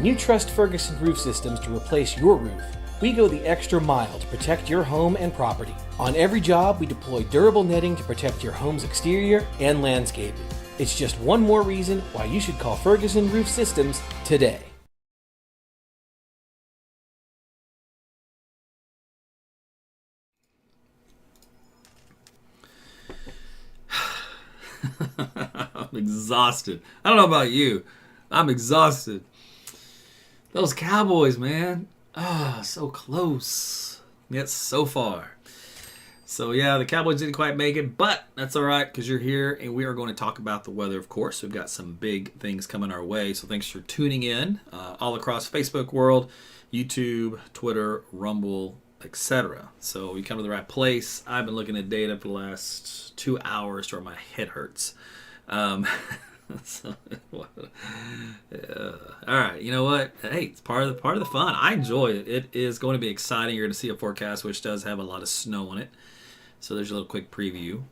When you trust Ferguson Roof Systems to replace your roof, we go the extra mile to protect your home and property. On every job, we deploy durable netting to protect your home's exterior and landscaping. It's just one more reason why you should call Ferguson Roof Systems today. I'm exhausted. I don't know about you. I'm exhausted. Those Cowboys, man. So close. Yet so far. So yeah, the Cowboys didn't quite make it, but that's all right because you're here and we are going to talk about the weather, of course. We've got some big things coming our way. So thanks for tuning in all across Facebook world, YouTube, Twitter, Rumble, etc. So we come to the right place. I've been looking at data for the last 2 hours to where my head hurts. So, all right, you know what? Hey, it's part of the fun. I enjoy it. It is going to be exciting. You're going to see a forecast which does have a lot of snow on it. So there's a little quick preview.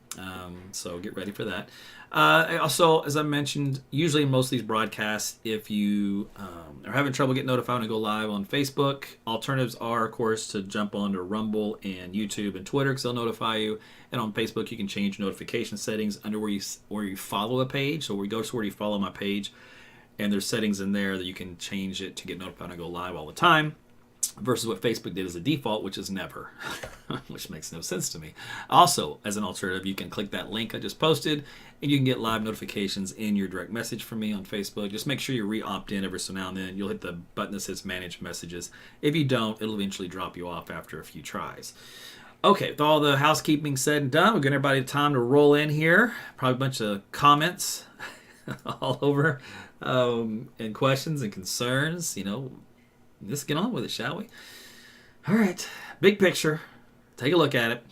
So get ready for that. Also, as I mentioned, usually in most of these broadcasts, if you are having trouble getting notified when I go live on Facebook, alternatives are, of course, to jump onto Rumble and YouTube and Twitter because they'll notify you. And on Facebook, you can change notification settings under where you follow a page. So we go to where you follow my page, and there's settings in there that you can change it to get notified when I go live all the time. Versus what Facebook did as a default, which is never, which makes no sense to me. Also, as an alternative, you can click that link I just posted, and you can get live notifications in your direct message from me on Facebook. Just make sure you re-opt in every so now and then. You'll hit the button that says Manage Messages. If you don't, it'll eventually drop you off after a few tries. Okay, with all the housekeeping said and done, we're giving everybody time to roll in here. Probably a bunch of comments all over, and questions and concerns, Let's get on with it, shall we? All right. Big picture. Take a look at it.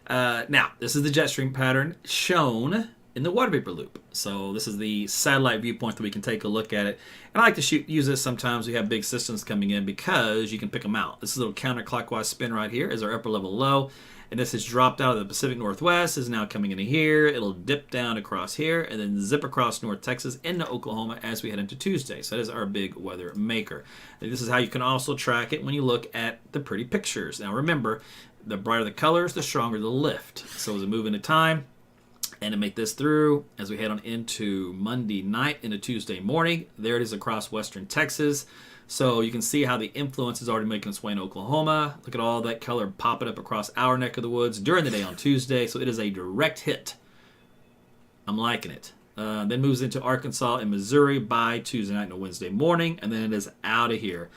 Now, this is the jet stream pattern shown in the water vapor loop. So this is the satellite viewpoint that we can take a look at it. And I like to use this sometimes. We have big systems coming in because you can pick them out. This is a little counterclockwise spin right here is our upper level low. And this has dropped out of the Pacific Northwest, is now coming into here. It'll dip down across here and then zip across North Texas into Oklahoma as we head into Tuesday. So that is our big weather maker. And this is how you can also track it when you look at the pretty pictures. Now remember, the brighter the colors, the stronger the lift. So as we move into time, and to make this through, as we head on into Monday night into Tuesday morning, there it is across western Texas. So you can see how the influence is already making its way in Oklahoma. Look at all that color popping up across our neck of the woods during the day on Tuesday. So it is a direct hit. I'm liking it. Then moves into Arkansas and Missouri by Tuesday night and Wednesday morning. And then it is out of here.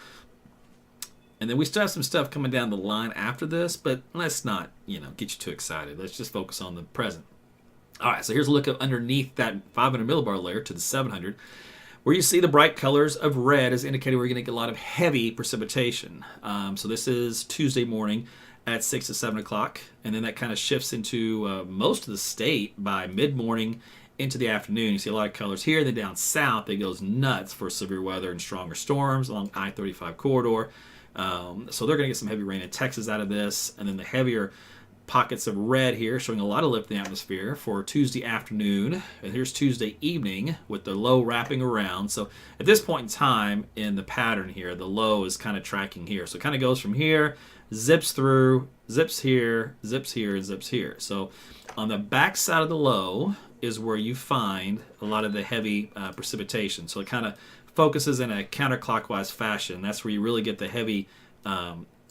And then we still have some stuff coming down the line after this. But let's not, get you too excited. Let's just focus on the present. All right, so here's a look at underneath that 500 millibar layer to the 700. Where you see the bright colors of red is indicating we're going to get a lot of heavy precipitation. So this is Tuesday morning at 6 to 7 o'clock. And then that kind of shifts into most of the state by mid-morning into the afternoon. You see a lot of colors here. Then down south, it goes nuts for severe weather and stronger storms along I-35 corridor. So they're going to get some heavy rain in Texas out of this. And then the heavier pockets of red here showing a lot of lift in the atmosphere for Tuesday afternoon. And here's Tuesday evening with the low wrapping around. So at this point in time in the pattern here, the low is kind of tracking here. So it kind of goes from here, zips through, zips here, zips here, and zips here. So on the back side of the low is where you find a lot of the heavy precipitation. So it kind of focuses in a counterclockwise fashion. That's where you really get the heavy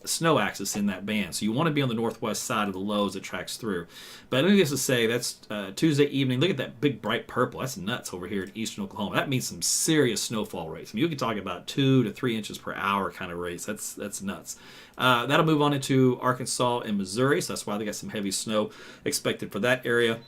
snow axis in that band. So you want to be on the northwest side of the lows that tracks through. But needless to say, that's Tuesday evening. Look at that big bright purple. That's nuts over here in eastern Oklahoma. That means some serious snowfall rates. I mean, you can talk about 2 to 3 inches per hour kind of rates. That's nuts. That'll move on into Arkansas and Missouri. So that's why they got some heavy snow expected for that area.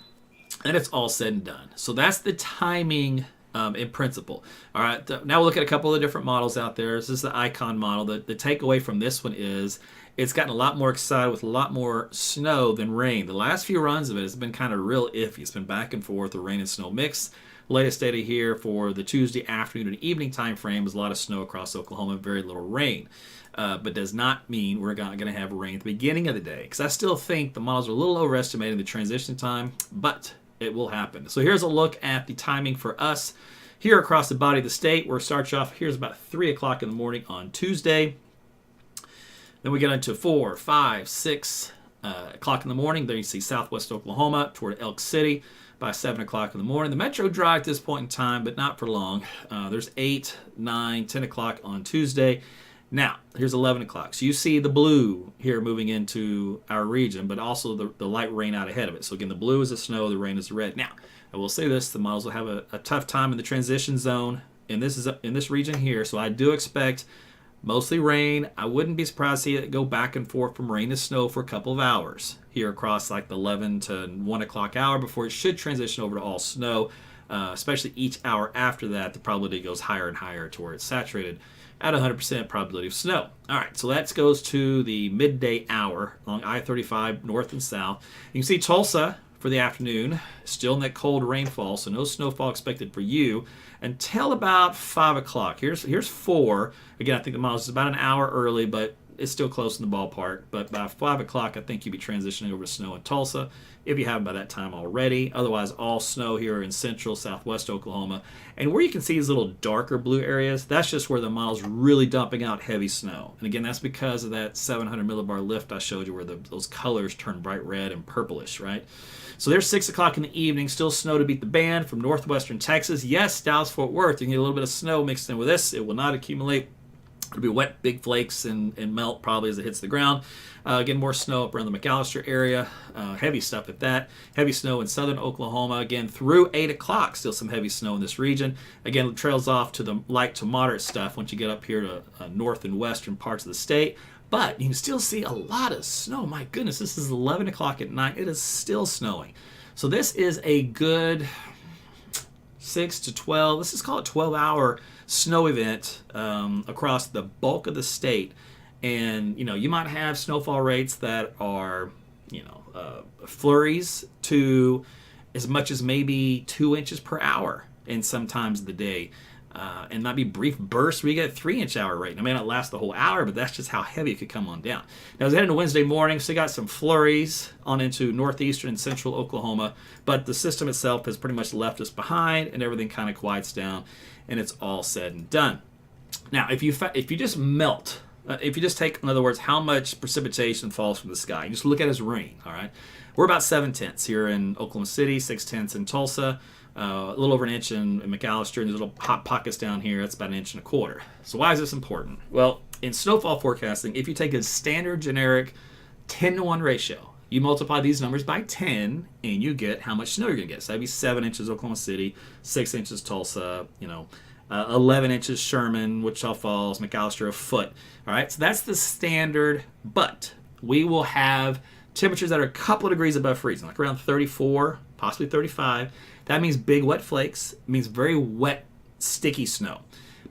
And it's all said and done. So that's the timing in principle. All right, now we'll look at a couple of different models out there. This is the Icon model. The takeaway from this one is it's gotten a lot more excited with a lot more snow than rain. The last few runs of it has been kind of real iffy. It's been back and forth, the rain and snow mix. Latest data here for the Tuesday afternoon and evening time frame is a lot of snow across Oklahoma, very little rain. But does not mean we're going to have rain at the beginning of the day. Because I still think the models are a little overestimating the transition time, but it will happen. So here's a look at the timing for us Here across the body of the state, we're starting off, here's about 3 o'clock in the morning on Tuesday. Then we get into 4, 5, 6 o'clock in the morning. There you see southwest Oklahoma toward Elk City by 7 o'clock in the morning. The metro dry at this point in time, but not for long. There's 8, 9, 10 o'clock on Tuesday. Now, here's 11 o'clock. So you see the blue here moving into our region, but also the light rain out ahead of it. So again, the blue is the snow, the rain is the red. Now, I will say this, the models will have a tough time in the transition zone in this region here. So I do expect mostly rain. I wouldn't be surprised to see it go back and forth from rain to snow for a couple of hours here across like the 11 to 1 o'clock hour before it should transition over to all snow, especially each hour after that. The probability goes higher and higher to where it's saturated at 100% probability of snow. All right, so that goes to the midday hour along I-35 north and south. You can see Tulsa for the afternoon, still in that cold rainfall, so no snowfall expected for you until about 5 o'clock. Here's 4. Again, I think the model is about an hour early, but it's still close in the ballpark. But by 5 o'clock, I think you'll be transitioning over to snow in Tulsa, if you haven't by that time already. Otherwise, all snow here in central, southwest Oklahoma. And where you can see these little darker blue areas, that's just where the model's really dumping out heavy snow. And again, that's because of that 700 millibar lift I showed you where those colors turn bright red and purplish, right? So there's 6 o'clock in the evening, still snow to beat the band from northwestern Texas. Yes, Dallas-Fort Worth, you can get a little bit of snow mixed in with this. It will not accumulate. It'll be wet, big flakes, and melt probably as it hits the ground. Again, more snow up around the McAllister area. Heavy stuff at that. Heavy snow in southern Oklahoma. Again, through 8 o'clock, still some heavy snow in this region. Again, it trails off to the light to moderate stuff once you get up here to north and western parts of the state. But you can still see a lot of snow. My goodness, this is 11 o'clock at night. It is still snowing. So this is a good 6 to 12, let's just call it 12-hour snow event across the bulk of the state. And, you might have snowfall rates that are, flurries to as much as maybe 2 inches per hour in some times of the day. And might be brief bursts where you get a 3-inch hour rate. It may not last the whole hour, but that's just how heavy it could come on down. Now, as I head into Wednesday morning, so you got some flurries on into northeastern and central Oklahoma, but the system itself has pretty much left us behind, and everything kind of quiets down, and it's all said and done. Now, if you just melt, if you just take, in other words, how much precipitation falls from the sky, you just look at it as rain, all right? We're about 7/10 here in Oklahoma City, 6/10 in Tulsa. A little over an inch in McAllister, and there's little hot pockets down here. That's about 1.25 inches. So why is this important? Well, in snowfall forecasting, if you take a standard generic 10-to-1 ratio, you multiply these numbers by 10, and you get how much snow you're going to get. So that'd be 7 inches Oklahoma City, 6 inches Tulsa, 11 inches Sherman, Wichita Falls, McAllister, a foot. All right, so that's the standard, but we will have temperatures that are a couple of degrees above freezing, like around 34, possibly 35. That means big wet flakes. It means very wet, sticky snow.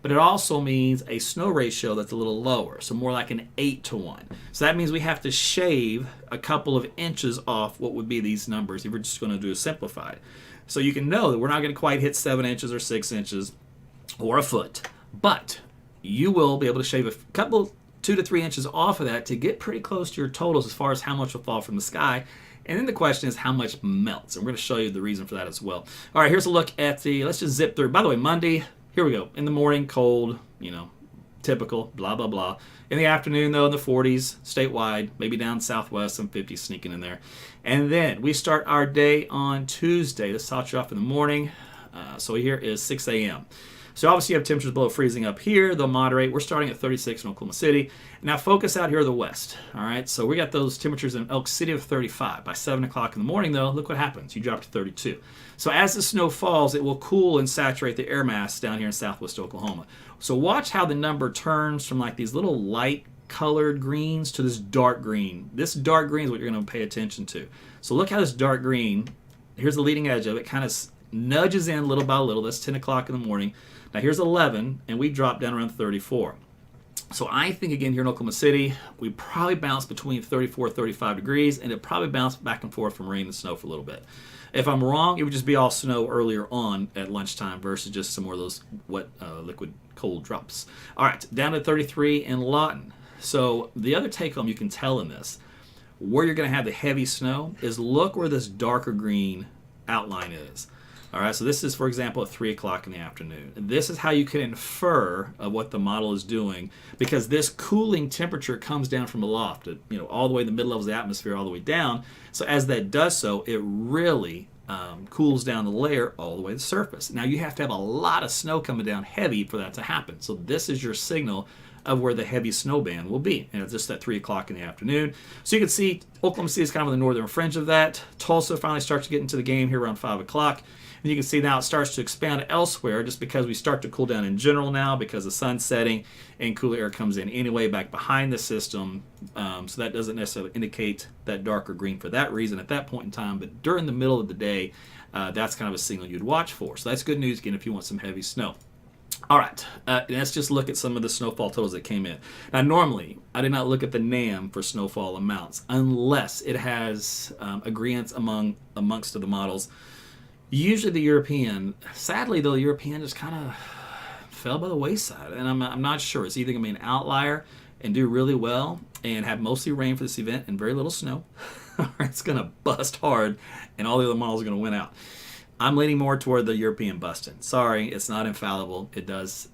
But it also means a snow ratio that's a little lower, so more like an 8-to-1. So that means we have to shave a couple of inches off what would be these numbers if we're just going to do a simplified. So you can know that we're not going to quite hit 7 inches or 6 inches or a foot, but you will be able to shave a couple, 2 to 3 inches off of that to get pretty close to your totals as far as how much will fall from the sky. And then the question is how much melts. And we're going to show you the reason for that as well. All right, here's a look at let's just zip through. By the way, Monday, here we go. In the morning, cold, typical, blah, blah, blah. In the afternoon, though, in the 40s, statewide, maybe down southwest, some 50s sneaking in there. And then we start our day on Tuesday. This starts you off in the morning. So here is 6 a.m. So obviously you have temperatures below freezing up here. They'll moderate. We're starting at 36 in Oklahoma City. Now focus out here to the west. All right, so we got those temperatures in Elk City of 35. By 7 o'clock in the morning, though, look what happens. You drop to 32. So as the snow falls, it will cool and saturate the air mass down here in southwest Oklahoma. So watch how the number turns from like these little light colored greens to this dark green. This dark green is what you're going to pay attention to. So look how this dark green, here's the leading edge of it, kind of nudges in little by little. That's 10 o'clock in the morning. Now here's 11, and we drop down around 34. So I think, again, here in Oklahoma City, we probably bounce between 34, 35 degrees, and it probably bounced back and forth from rain and snow for a little bit. If I'm wrong, it would just be all snow earlier on at lunchtime versus just some more of those wet, liquid, cold drops. All right, down to 33 in Lawton. So the other take-home you can tell in this, where you're going to have the heavy snow, is look where this darker green outline is. All right, so this is, for example, at 3 o'clock in the afternoon. This is how you can infer of what the model is doing, because this cooling temperature comes down from aloft, all the way in the mid levels of the atmosphere, all the way down. So as that does so, it really cools down the layer all the way to the surface. Now you have to have a lot of snow coming down heavy for that to happen. So this is your signal of where the heavy snow band will be, and it's just at 3 o'clock in the afternoon. So you can see Oklahoma City is kind of on the northern fringe of that. Tulsa finally starts to get into the game here around 5 o'clock. And you can see now it starts to expand elsewhere just because we start to cool down in general now because the sun's setting and cooler air comes in anyway back behind the system. So that doesn't necessarily indicate that darker green for that reason at that point in time. But during the middle of the day, that's kind of a signal you'd watch for. So that's good news again if you want some heavy snow. All right, let's just look at some of the snowfall totals that came in. Now, normally, I did not look at the NAM for snowfall amounts unless it has agreements amongst the models. Usually the European, sadly though, the European just kind of fell by the wayside, and I'm not sure. It's either going to be an outlier and do really well and have mostly rain for this event and very little snow, or it's going to bust hard and all the other models are going to win out. I'm leaning more toward the European busting. Sorry, it's not infallible. It does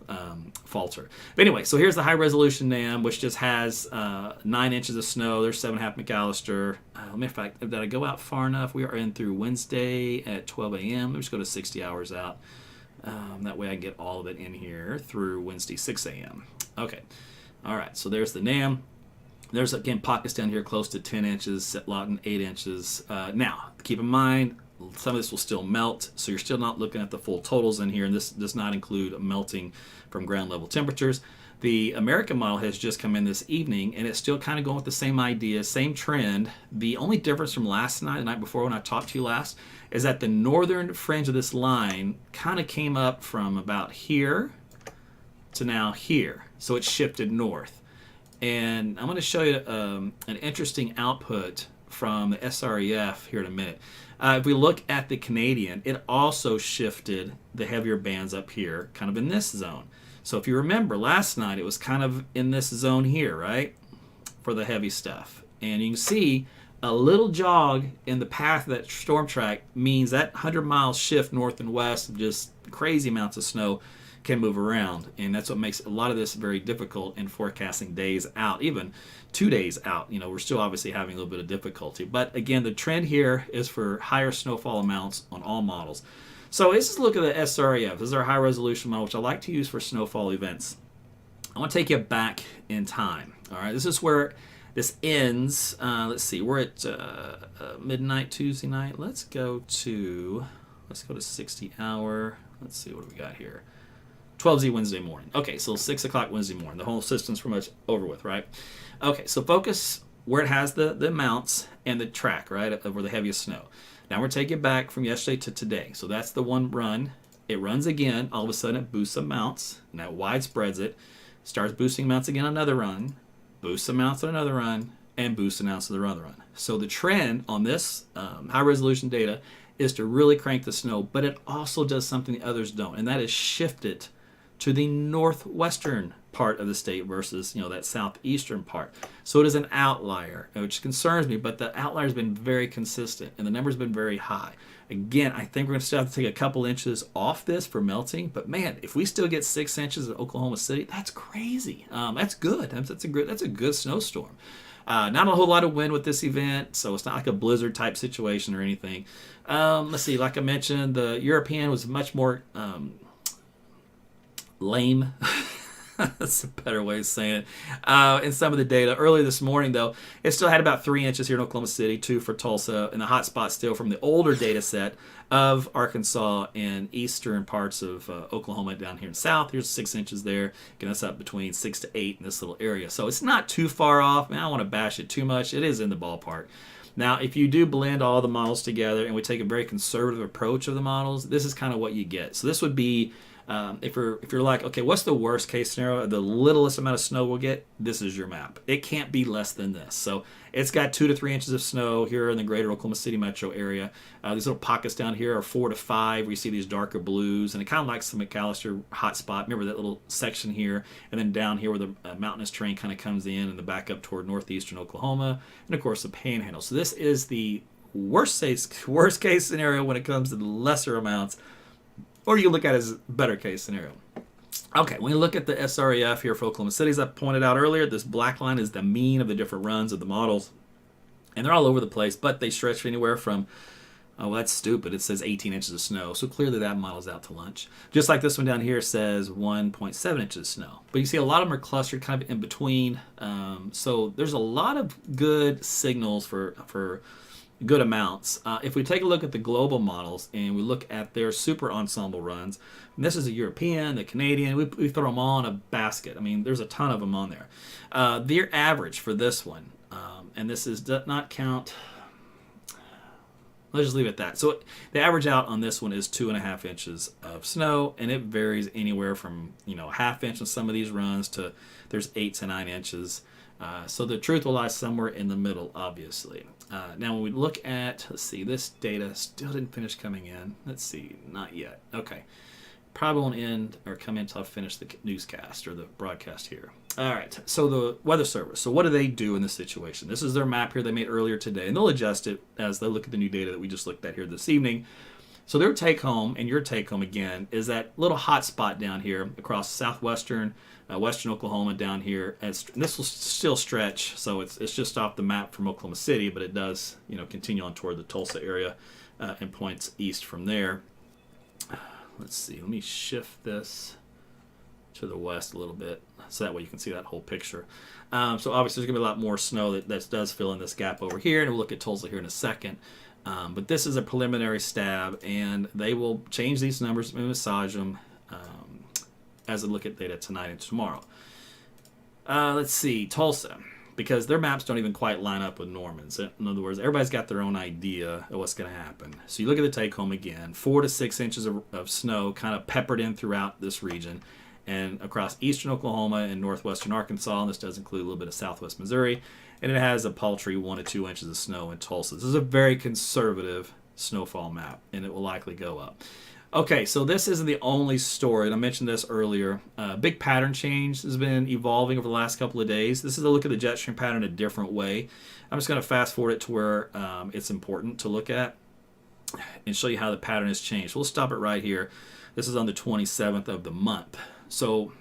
falter. But anyway, so here's the high-resolution NAM, which just has 9 inches of snow. There's 7.5 McAllister. In fact, did I go out far enough? We are in through Wednesday at 12 a.m. Let me just go to 60 hours out. That way I can get all of it in here through Wednesday, 6 a.m. Okay. All right, so there's the NAM. There's, again, pockets down here close to 10 inches, Lawton 8 inches. Now, keep in mind, some of this will still melt, so you're still not looking at the full totals in here, and this does not include melting from ground level temperatures. The American model has just come in this evening, and it's still kind of going with the same idea, same trend. The only difference from last night, the night before when I talked to you last, is that the northern fringe of this line kind of came up from about here to now here, so it shifted north. And I'm going to show you an interesting output from the SREF here in a minute. If we look at the Canadian, it also shifted the heavier bands up here, kind of in this zone. So if you remember, last night it was kind of in this zone here, right, for the heavy stuff. And you can see a little jog in the path of that storm track means that 100-mile shift north and west, just crazy amounts of snow can move around. And that's what makes a lot of this very difficult in forecasting days out, even 2 days out. We're still obviously having a little bit of difficulty. But again, the trend here is for higher snowfall amounts on all models. So let's just look at the SREF. This is our high resolution model, which I like to use for snowfall events. I want to take you back in time. All right, this is where this ends. Let's see, we're at midnight Tuesday night. Let's go to 60 hour. Let's see, what do we got here? 12Z Wednesday morning. Okay, so 6 o'clock Wednesday morning. The whole system's pretty much over with, right? Okay, so focus where it has the amounts and the track, right, of where the heaviest snow. Now we're taking it back from yesterday to today. So that's the one run. It runs again. All of a sudden it boosts amounts. Now widespreads it. Starts boosting amounts again on another run. Boosts amounts on another run. And boosts amounts on the other run. So the trend on this high-resolution data is to really crank the snow, but it also does something the others don't, and that is shift it to the northwestern part of the state versus that southeastern part. So it is an outlier, which concerns me, but the outlier has been very consistent and the number's been very high. Again, I think we're going to still have to take a couple inches off this for melting, but man, if we still get 6 inches in Oklahoma City, that's crazy. That's good. That's a good snowstorm. Not a whole lot of wind with this event, so it's not like a blizzard type situation or anything. Let's see, like I mentioned, the European was much more lame. That's a better way of saying it. In some of the data earlier this morning, though, it still had about 3 inches here in Oklahoma City, 2 for Tulsa, and the hot spot still from the older data set of Arkansas and eastern parts of Oklahoma down here in south. Here's 6 inches there. Again, that's up between 6 to 8 in this little area. So it's not too far off. I don't want to bash it too much. It is in the ballpark. Now, if you do blend all the models together and we take a very conservative approach of the models, this is kind of what you get. So this would be if you're like, okay, what's the worst case scenario? The littlest amount of snow we'll get. This is your map. It can't be less than this. So it's got 2 to 3 inches of snow here in the greater Oklahoma City metro area. These little pockets down here are 4 to 5. We see these darker blues, and it kind of likes the McAllister hot spot. Remember that little section here, and then down here where the mountainous terrain kind of comes in, and the back up toward northeastern Oklahoma, and of course the Panhandle. So this is the worst case scenario when it comes to the lesser amounts, or you can look at it as better case scenario. Okay, when you look at the SREF here for Oklahoma City, as I pointed out earlier, this black line is the mean of the different runs of the models. And they're all over the place, but they stretch anywhere from, oh, that's stupid, it says 18 inches of snow. So clearly that model's out to lunch. Just like this one down here says 1.7 inches of snow. But you see a lot of them are clustered kind of in between. So there's a lot of good signals for good amounts. If we take a look at the global models and we look at their super ensemble runs, and this is a European, the Canadian, we throw them all in a basket. I mean, there's a ton of them on there. Their average for this one, and this does not count, let's just leave it at that. So the average out on this one is 2.5 inches of snow, and it varies anywhere from, half inch on some of these runs to there's 8 to 9 inches. So the truth will lie somewhere in the middle, obviously. Now when we look at, let's see, this data still didn't finish coming in. Let's see, not yet. Okay. Probably won't end or come in until I finish the newscast or the broadcast here. All right, so the Weather Service. So what do they do in this situation? This is their map here they made earlier today, and they'll adjust it as they look at the new data that we just looked at here this evening. So their take-home and your take-home, again, is that little hot spot down here across southwestern, western Oklahoma down here. And this will still stretch, so it's just off the map from Oklahoma City, but it does continue on toward the Tulsa area and points east from there. Let's see, let me shift this to the west a little bit so that way you can see that whole picture. So obviously there's going to be a lot more snow that does fill in this gap over here, and we'll look at Tulsa here in a second. But this is a preliminary stab, and they will change these numbers and massage them as I look at data tonight and tomorrow. Let's see, Tulsa, because their maps don't even quite line up with Norman's. In other words, everybody's got their own idea of what's going to happen. So you look at the take-home again, 4 to 6 inches of snow kind of peppered in throughout this region and across eastern Oklahoma and northwestern Arkansas, and this does include a little bit of southwest Missouri, and it has a paltry 1 to 2 inches of snow in Tulsa. This is a very conservative snowfall map, and it will likely go up. Okay, so this isn't the only story, and I mentioned this earlier. Big pattern change has been evolving over the last couple of days. This is a look at the jet stream pattern a different way. I'm just going to fast forward it to where it's important to look at and show you how the pattern has changed. We'll stop it right here. This is on the 27th of the month. So,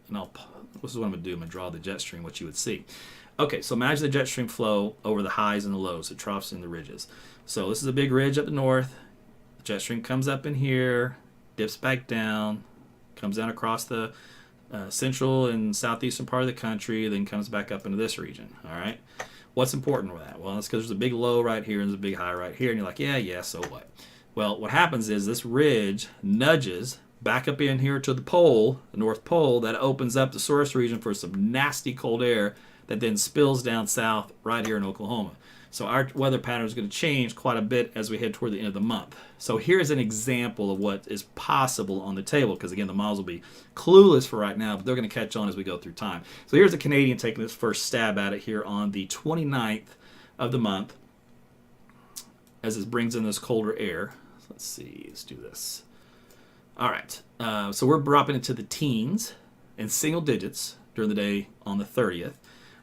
this is what I'm going to do. I'm going to draw the jet stream, what you would see. Okay, so imagine the jet stream flow over the highs and the lows, the troughs and the ridges. So this is a big ridge up the north. The jet stream comes up in here, dips back down, comes down across the central and southeastern part of the country, then comes back up into this region. All right. What's important with that? Well, it's because there's a big low right here and there's a big high right here, and you're like, yeah, so what? Well, what happens is this ridge nudges back up in here to the pole, the North Pole, that opens up the source region for some nasty cold air that then spills down south right here in Oklahoma. So our weather pattern is going to change quite a bit as we head toward the end of the month. So here's an example of what is possible on the table, because again, the models will be clueless for right now, but they're going to catch on as we go through time. So here's the Canadian taking this first stab at it here on the 29th of the month as it brings in this colder air. So let's see, let's do this. All right, so we're dropping into the teens and single digits during the day on the 30th.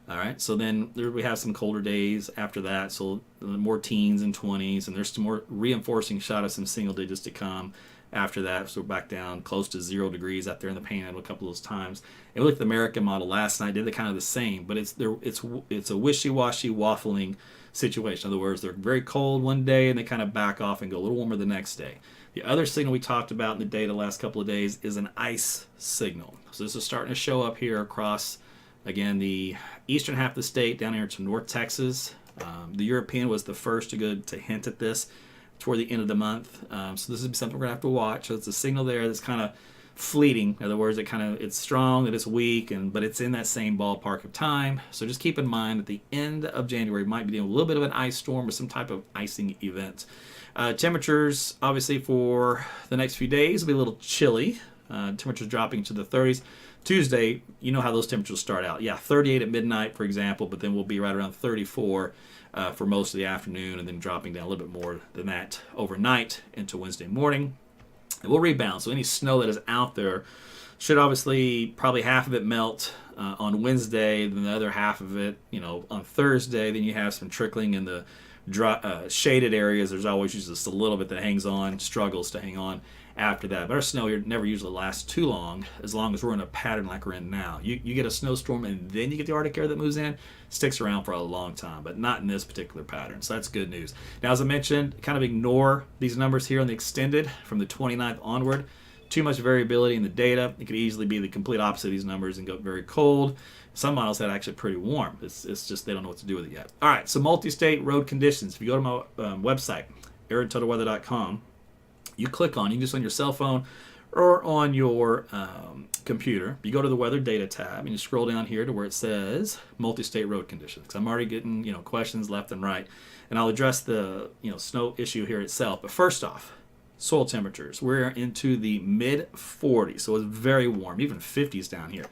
All right, so then we have some colder days after that, so more teens and 20s, and there's some more reinforcing shot of some single digits to come after that. So we're back down close to 0 degrees out there in the Panhandle a couple of those times. And we looked at the American model last night, did it kind of the same, but it's a wishy-washy waffling situation. In other words, they're very cold one day and they kind of back off and go a little warmer the next day. The other signal we talked about in the data last couple of days is an ice signal. So this is starting to show up here across, again, the eastern half of the state down here to North Texas. The European was the first to hint at this toward the end of the month. So this is something we're going to have to watch. So it's a signal there that's kind of fleeting. In other words, it's strong, that it's weak, but it's in that same ballpark of time. So just keep in mind that the end of January might be a little bit of an ice storm or some type of icing event. Temperatures, obviously, for the next few days will be a little chilly. Temperatures dropping to the 30s. Tuesday, you know how those temperatures start out. Yeah, 38 at midnight, for example, but then we'll be right around 34 for most of the afternoon, and then dropping down a little bit more than that overnight into Wednesday morning. It will rebound, so any snow that is out there should obviously probably half of it melt on Wednesday, then the other half of it, on Thursday. Then you have some trickling in the shaded areas, there's always just a little bit that hangs on, struggles to hang on after that. But our snow here never usually lasts too long as we're in a pattern like we're in now. You get a snowstorm and then you get the Arctic air that moves in, sticks around for a long time, but not in this particular pattern. So that's good news. Now, as I mentioned, kind of ignore these numbers here on the extended from the 29th onward. Too much variability in the data. It could easily be the complete opposite of these numbers and go very cold. Some models had actually pretty warm. It's just they don't know what to do with it yet. All right, so multi-state road conditions. If you go to my website, airandtotalweather.com, you click on, you can just on your cell phone or on your computer. You go to the weather data tab and you scroll down here to where it says multi-state road conditions. Because I'm already getting questions left and right, and I'll address the snow issue here itself. But first off, soil temperatures. We're into the mid 40s, so it's very warm, even 50s down here.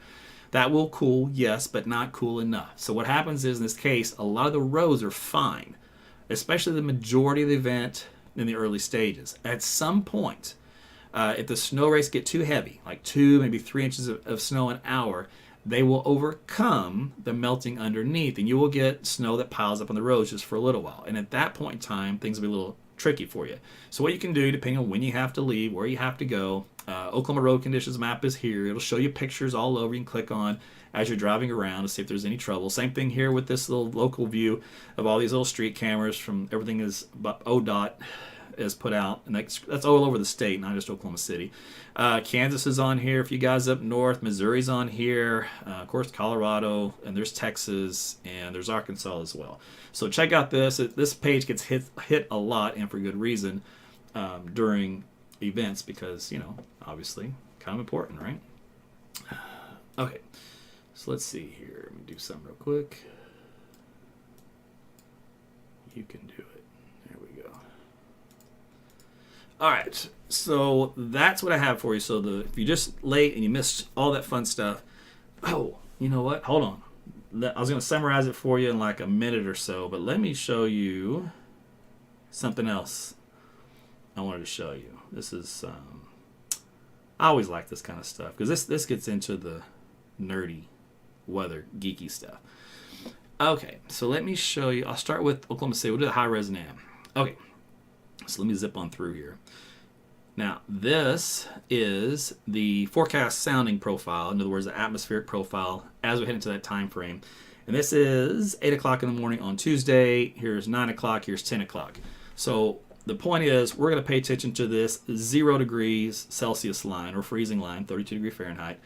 That will cool, yes, but not cool enough. So what happens is, in this case, a lot of the roads are fine, especially the majority of the event in the early stages. At some point, if the snow rates get too heavy, like 2, maybe 3 inches of snow an hour, they will overcome the melting underneath, and you will get snow that piles up on the roads just for a little while. And at that point in time, things will be a little tricky for you. So what you can do, depending on when you have to leave, where you have to go, Oklahoma road conditions map is here. It'll show you pictures all over. You can click on as you're driving around to see if there's any trouble. Same thing here with this little local view of all these little street cameras from everything is ODOT is put out, and that's all over the state, not just Oklahoma City. Kansas is on here. If you guys up north, Missouri's on here. Of course, Colorado, and there's Texas, and there's Arkansas as well. So check out this. This page gets hit a lot, and for good reason, during events because, obviously, kind of important, right? Okay, so let's see here. Let me do something real quick. You can do it. There we go. All right, so that's what I have for you. So if you're just late and you missed all that fun stuff, oh, you know what? Hold on. I was going to summarize it for you in like a minute or so, but let me show you something else I wanted to show you. This is, I always like this kind of stuff because this gets into the nerdy weather geeky stuff. Okay, so let me show you. I'll start with Oklahoma City. We'll do the high res NAM. Okay, so let me zip on through here. Now, this is the forecast sounding profile. In other words, the atmospheric profile as we head into that time frame. And this is 8 o'clock in the morning on Tuesday. Here's 9 o'clock. Here's 10 o'clock. So the point is, we're going to pay attention to this 0 degrees Celsius line or freezing line, 32 degree Fahrenheit.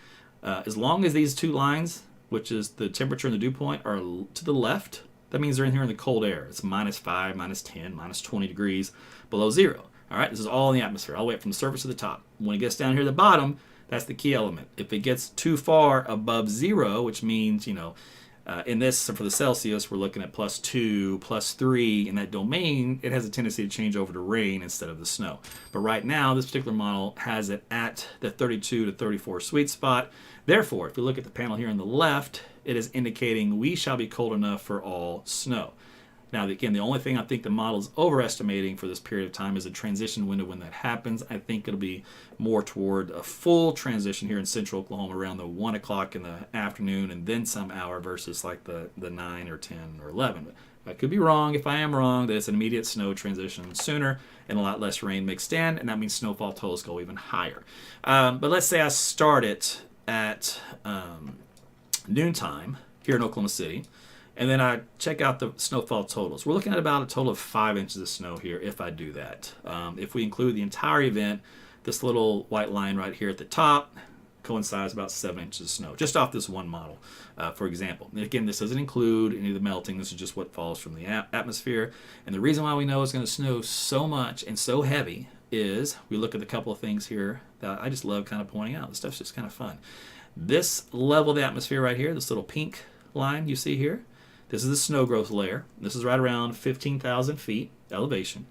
As long as these two lines, which is the temperature and the dew point, are to the left, that means they're in here in the cold air. It's -5, -10, -20 degrees below zero. All right, this is all in the atmosphere, all the way up from the surface to the top. When it gets down here at the bottom, that's the key element. If it gets too far above zero, which means, in this, for the Celsius, we're looking at +2, +3. In that domain, it has a tendency to change over to rain instead of the snow. But right now, this particular model has it at the 32 to 34 sweet spot. Therefore, if you look at the panel here on the left, it is indicating we shall be cold enough for all snow. Now, again, the only thing I think the model's overestimating for this period of time is the transition window when that happens. I think it'll be more toward a full transition here in central Oklahoma around the 1 o'clock in the afternoon and then some hour versus like the 9 or 10 or 11. But I could be wrong. If I am wrong, that it's an immediate snow transition sooner and a lot less rain mixed in, and that means snowfall totals go even higher. But let's say I start it at noontime here in Oklahoma City. And then I check out the snowfall totals. We're looking at about a total of 5 inches of snow here if I do that. If we include the entire event, this little white line right here at the top coincides about 7 inches of snow, just off this one model, for example. And again, this doesn't include any of the melting. This is just what falls from the atmosphere. And the reason why we know it's going to snow so much and so heavy is we look at a couple of things here that I just love kind of pointing out. This stuff's just kind of fun. This level of the atmosphere right here, this little pink line you see here, this is the snow growth layer. This is right around 15,000 feet elevation.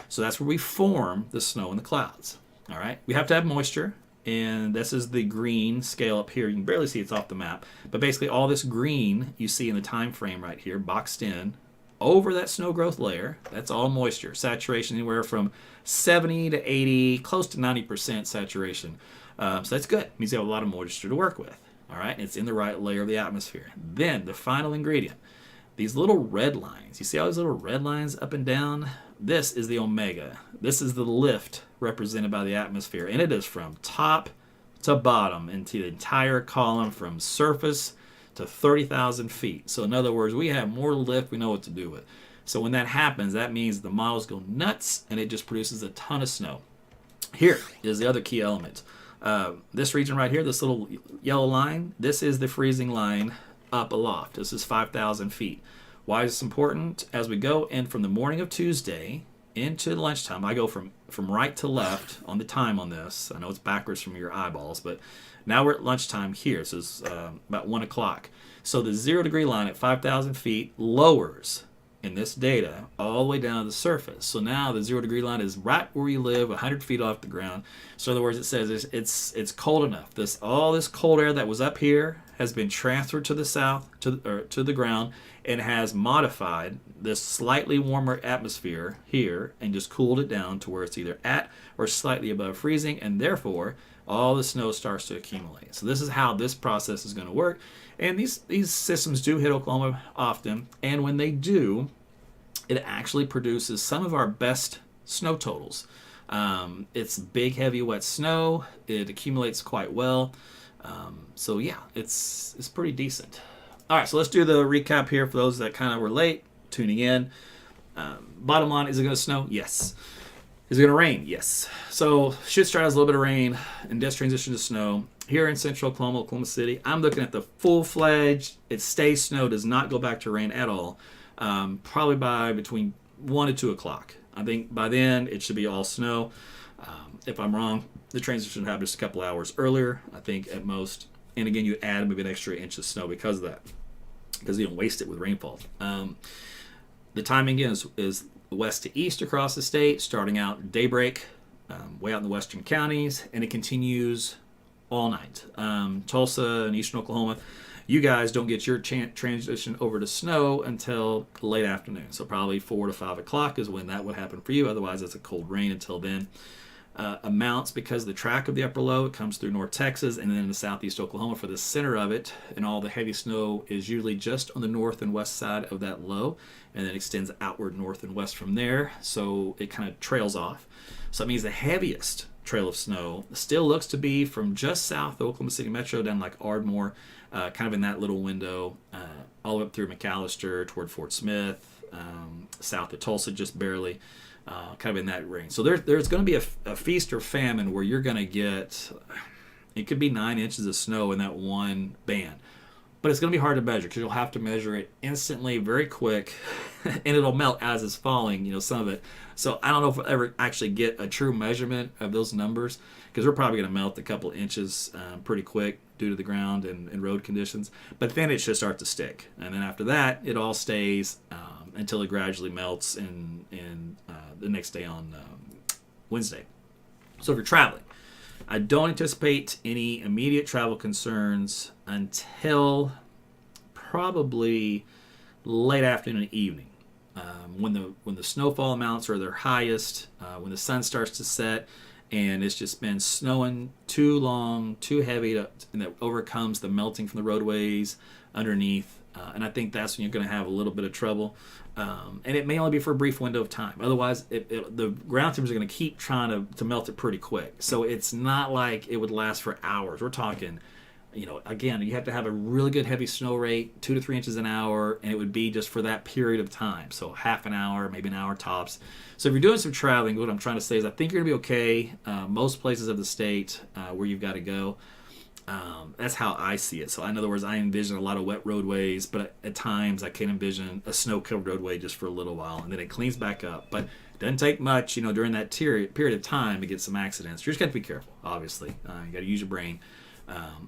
So that's where we form the snow and the clouds. All right. We have to have moisture, and this is the green scale up here. You can barely see it's off the map, but basically all this green you see in the time frame right here, boxed in over that snow growth layer, that's all moisture. Saturation anywhere from 70 to 80, close to 90% saturation. So that's good. It means you have a lot of moisture to work with. All right. And it's in the right layer of the atmosphere. Then the final ingredient. these little red lines. You see all these little red lines up and down? This is the omega. This is the lift represented by the atmosphere. And it is from top to bottom into the entire column from surface to 30,000 feet. So in other words, we have more lift we know what to do with. So when that happens, that means the models go nuts and it just produces a ton of snow. Here is the other key element. This region right here, this little yellow line, this is the freezing line up aloft. This is 5,000 feet. Why is this important? As we go in from the morning of Tuesday into lunchtime, I go from right to left on the time on this. I know it's backwards from your eyeballs, but now we're at lunchtime here. So it's about 1 o'clock. So the 0 degree line at 5,000 feet lowers in this data all the way down to the surface. So now the 0 degree line is right where you live, 100 feet off the ground. So in other words, it says it's cold enough. All this cold air that was up here has been transferred to the south, to the ground, and has modified this slightly warmer atmosphere here and just cooled it down to where it's either at or slightly above freezing, and therefore all the snow starts to accumulate. So this is how this process is going to work. And these systems do hit Oklahoma often, and when they do, it actually produces some of our best snow totals. It's big, heavy, wet snow. It accumulates quite well. So yeah, it's pretty decent. All right, so let's do the recap here for those that kind of were late tuning in. Bottom line, is it going to snow? Yes. Is it going to rain? Yes. So should start as a little bit of rain and just transition to snow. Here in central Oklahoma City, I'm looking at the full-fledged, it stays snow, does not go back to rain at all, probably by between 1 to 2 o'clock. I think by then it should be all snow. If I'm wrong, the transition happens a couple hours earlier, I think at most. And again, you add maybe an extra inch of snow because of that, because you don't waste it with rainfall. The timing is west to east across the state, starting out daybreak, way out in the western counties, and it continues all night. Tulsa and eastern Oklahoma, you guys don't get your transition over to snow until late afternoon. So probably 4 to 5 o'clock is when that would happen for you. Otherwise, it's a cold rain until then. Amounts, because the track of the upper low, it comes through North Texas and then into southeast Oklahoma for the center of it, and all the heavy snow is usually just on the north and west side of that low, and then extends outward north and west from there, so it kind of trails off. So that means the heaviest trail of snow still looks to be from just south of Oklahoma City Metro down like Ardmore, kind of in that little window, all the way up through McAllister toward Fort Smith, south of Tulsa just barely. Kind of in that range. So there's going to be a feast or famine where you're going to get, it could be 9 inches of snow in that one band. But it's going to be hard to measure because you'll have to measure it instantly, very quick, and it'll melt as it's falling, some of it. So I don't know if we'll ever actually get a true measurement of those numbers, because we're probably going to melt a couple inches pretty quick due to the ground and road conditions. But then it should start to stick. And then after that, it all stays until it gradually melts in the next day on Wednesday. So if you're traveling, I don't anticipate any immediate travel concerns until probably late afternoon and evening, when the snowfall amounts are their highest, when the sun starts to set, and it's just been snowing too long, too heavy, and that overcomes the melting from the roadways underneath. And I think that's when you're going to have a little bit of trouble. And it may only be for a brief window of time. Otherwise, the ground temps are going to keep trying to melt it pretty quick. So it's not like it would last for hours. We're talking, again, you have to have a really good heavy snow rate, 2 to 3 inches an hour, and it would be just for that period of time. So half an hour, maybe an hour tops. So if you're doing some traveling, what I'm trying to say is I think you're going to be okay. Most places of the state where you've got to go. That's how I see it. So in other words, I envision a lot of wet roadways, but at times I can envision a snow-covered roadway just for a little while, and then it cleans back up. But it doesn't take much, during that period of time to get some accidents. You just got to be careful, obviously. You got to use your brain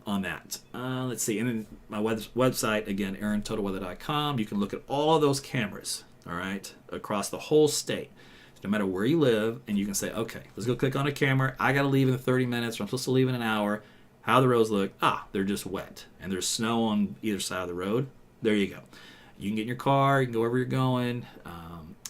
on that. Let's see. And then my website, again, AaronTotalWeather.com. You can look at all of those cameras, all right, across the whole state. No matter where you live, and you can say, okay, let's go click on a camera. I got to leave in 30 minutes, or I'm supposed to leave in an hour. How the roads look? They're just wet. And there's snow on either side of the road. There you go. You can get in your car. You can go wherever you're going.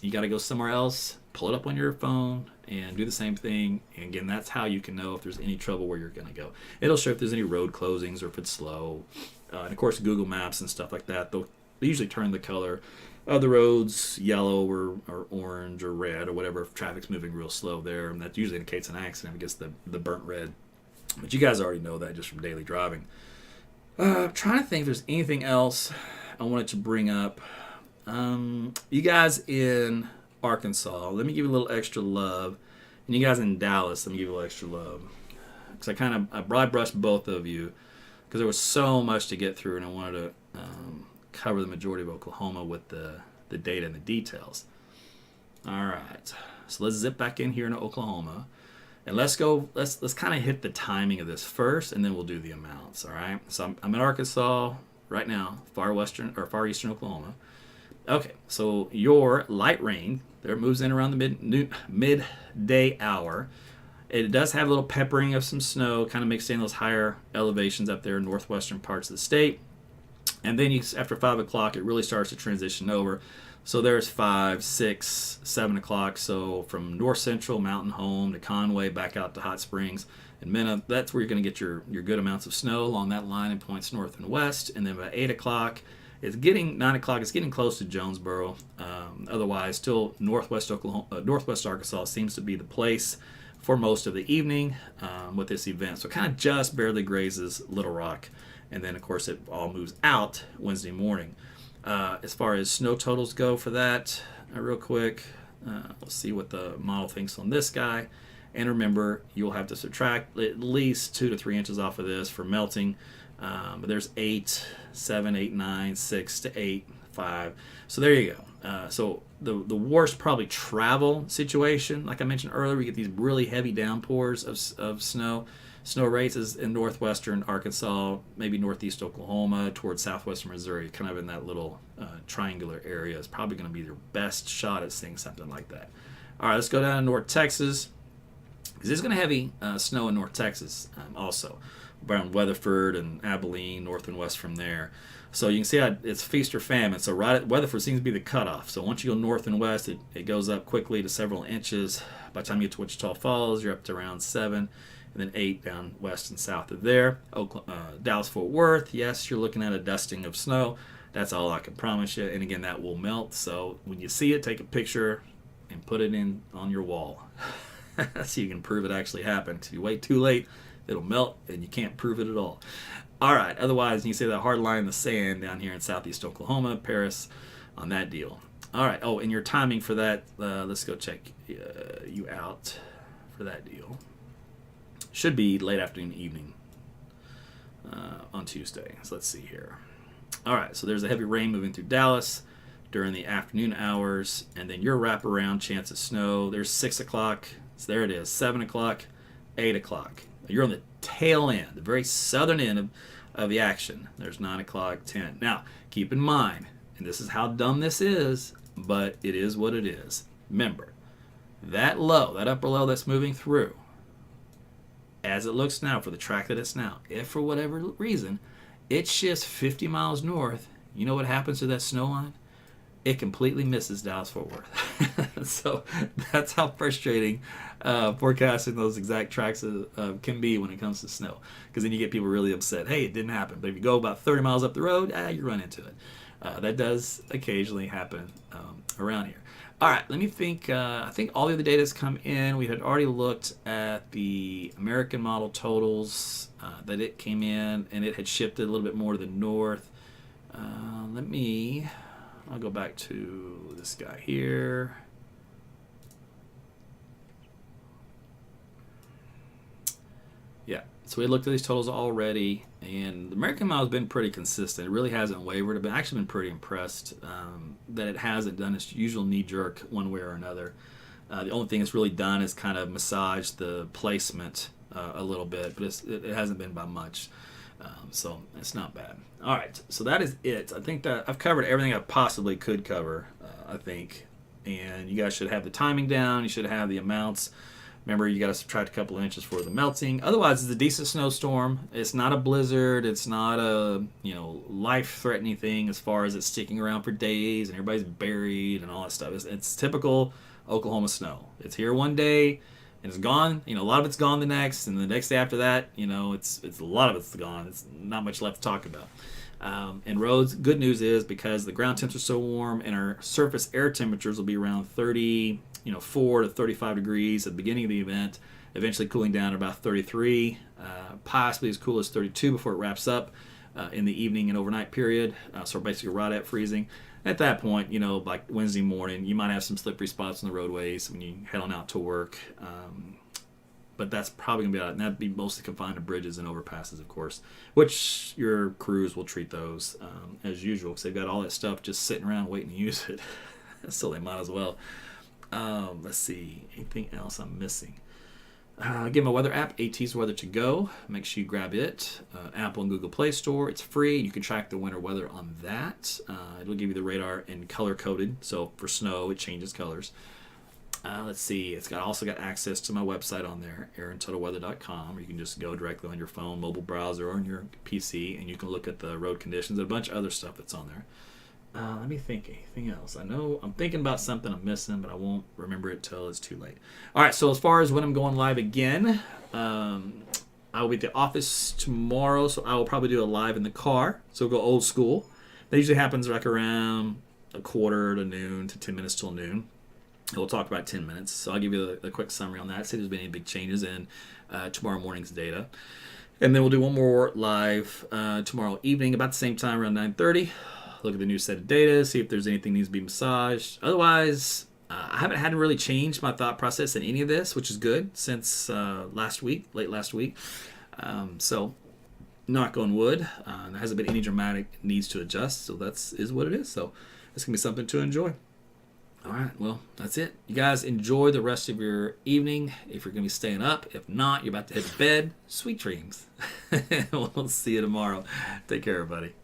You got to go somewhere else. Pull it up on your phone and do the same thing. And again, that's how you can know if there's any trouble where you're going to go. It'll show if there's any road closings or if it's slow. And of course, Google Maps and stuff like that, they'll they usually turn the color of the roads yellow or orange or red or whatever if traffic's moving real slow there, and that usually indicates an accident. It gets the burnt red. But you guys already know that just from daily driving. I'm trying to think if there's anything else I wanted to bring up. You guys in Arkansas, let me give you a little extra love. And you guys in Dallas, let me give you a little extra love. Because I broad brushed both of you because there was so much to get through, and I wanted to cover the majority of Oklahoma with the data and the details. All right, so let's zip back in here into Oklahoma. And let's kind of hit the timing of this first, and then we'll do the amounts. All right. So I'm in Arkansas right now, far eastern Oklahoma. Okay. So your light rain there moves in around the midday hour. It does have a little peppering of some snow, kind of mixed in those higher elevations up there in northwestern parts of the state. And then after 5 o'clock, it really starts to transition over. So there's 5, 6, 7 o'clock. So from north central Mountain Home to Conway back out to Hot Springs and Minna, that's where you're going to get your good amounts of snow along that line and points north and west. And then by 8 o'clock, 9 o'clock, it's getting close to Jonesboro. Otherwise, still northwest Arkansas seems to be the place for most of the evening with this event. So it kind of just barely grazes Little Rock. And then, of course, it all moves out Wednesday morning. As far as snow totals go for that, real quick, let's see what the model thinks on this guy. And remember, you'll have to subtract at least 2 to 3 inches off of this for melting. But there's 8, 7, 8, 9, 6 to 8, 5. So there you go. So the worst probably travel situation, like I mentioned earlier, we get these really heavy downpours of snow. Snow rates is in northwestern Arkansas, maybe northeast Oklahoma, towards southwestern Missouri, kind of in that little triangular area. Is probably going to be your best shot at seeing something like that. All right, let's go down to North Texas, because there's going to heavy snow in North Texas also, around Weatherford and Abilene, north and west from there. So you can see how it's feast or famine. So Weatherford seems to be the cutoff. So once you go north and west, it goes up quickly to several inches. By the time you get to Wichita Falls, you're up to around 7. And then 8 down west and south of there. Dallas-Fort Worth, yes, you're looking at a dusting of snow. That's all I can promise you. And again, that will melt. So when you see it, take a picture and put it in on your wall so you can prove it actually happened. If you wait too late, it'll melt and you can't prove it at all. All right, otherwise, you see that hard line in the sand down here in southeast Oklahoma, Paris, on that deal. All right, and your timing for that, let's go check you out for that deal. Should be late afternoon, evening on Tuesday. So let's see here. All right, so there's a heavy rain moving through Dallas during the afternoon hours, and then your wraparound chance of snow. There's 6 o'clock. So there it is, 7 o'clock, 8 o'clock. You're on the tail end, the very southern end of the action. There's 9 o'clock, 10. Now, keep in mind, and this is how dumb this is, but it is what it is. Remember, that upper low that's moving through, as it looks now for the track that it's now, if for whatever reason it shifts 50 miles north, you know what happens to that snow line? It completely misses Dallas-Fort Worth. So that's how frustrating forecasting those exact tracks can be when it comes to snow. Because then you get people really upset. Hey, it didn't happen. But if you go about 30 miles up the road, you run into it. That does occasionally happen around here. All right, let me think. I think all the other data has come in. We had already looked at the American model totals that it came in, and it had shifted a little bit more to the north. I'll go back to this guy here. Yeah, so we looked at these totals already, and the American model has been pretty consistent. It really hasn't wavered. I've actually been pretty impressed that it hasn't done its usual knee-jerk one way or another. The only thing it's really done is kind of massage the placement a little bit, but it hasn't been by much. So it's not bad. All right, so that is it. I think that I've covered everything I possibly could cover, I think. And you guys should have the timing down. You should have the amounts. Remember, you got to subtract a couple of inches for the melting. Otherwise, it's a decent snowstorm. It's not a blizzard. It's not a life-threatening thing as far as it's sticking around for days and everybody's buried and all that stuff. It's typical Oklahoma snow. It's here one day and it's gone. A lot of it's gone the next, and the next day after that, it's a lot of it's gone. It's not much left to talk about. And roads, good news is because the ground temps are so warm and our surface air temperatures will be around 4 to 35 degrees at the beginning of the event, eventually cooling down to about 33, possibly as cool as 32 before it wraps up in the evening and overnight period. So basically right at freezing. At that point, like Wednesday morning, you might have some slippery spots on the roadways when you head on out to work. But that's probably going to be out. And that'd be mostly confined to bridges and overpasses, of course, which your crews will treat those as usual because they've got all that stuff just sitting around waiting to use it. So they might as well. Let's see. Anything else I'm missing? Again, my weather app, AT's Weather to Go. Make sure you grab it. Apple and Google Play Store. It's free. You can track the winter weather on that. It'll give you the radar in color coded. So for snow, it changes colors. Let's see. It's also got access to my website on there, aarontuttle.weather.com, or you can just go directly on your phone, mobile browser, or on your PC, and you can look at the road conditions and a bunch of other stuff that's on there. Let me think. Anything else? I know I'm thinking about something I'm missing, but I won't remember it till it's too late. All right. So as far as when I'm going live again, I will be at the office tomorrow, so I will probably do a live in the car. So we'll go old school. That usually happens like around a quarter to noon to 10 minutes till noon. We'll talk about 10 minutes. So I'll give you a quick summary on that. See if there's been any big changes in tomorrow morning's data. And then we'll do one more live tomorrow evening about the same time around 9:30. Look at the new set of data, see if there's anything that needs to be massaged. Otherwise, I haven't had to really change my thought process in any of this, which is good since late last week. So knock on wood. There hasn't been any dramatic needs to adjust, so is what it is. So it's going to be something to enjoy. All right, well, that's it. You guys enjoy the rest of your evening if you're going to be staying up. If not, you're about to head to bed. Sweet dreams. We'll see you tomorrow. Take care, everybody.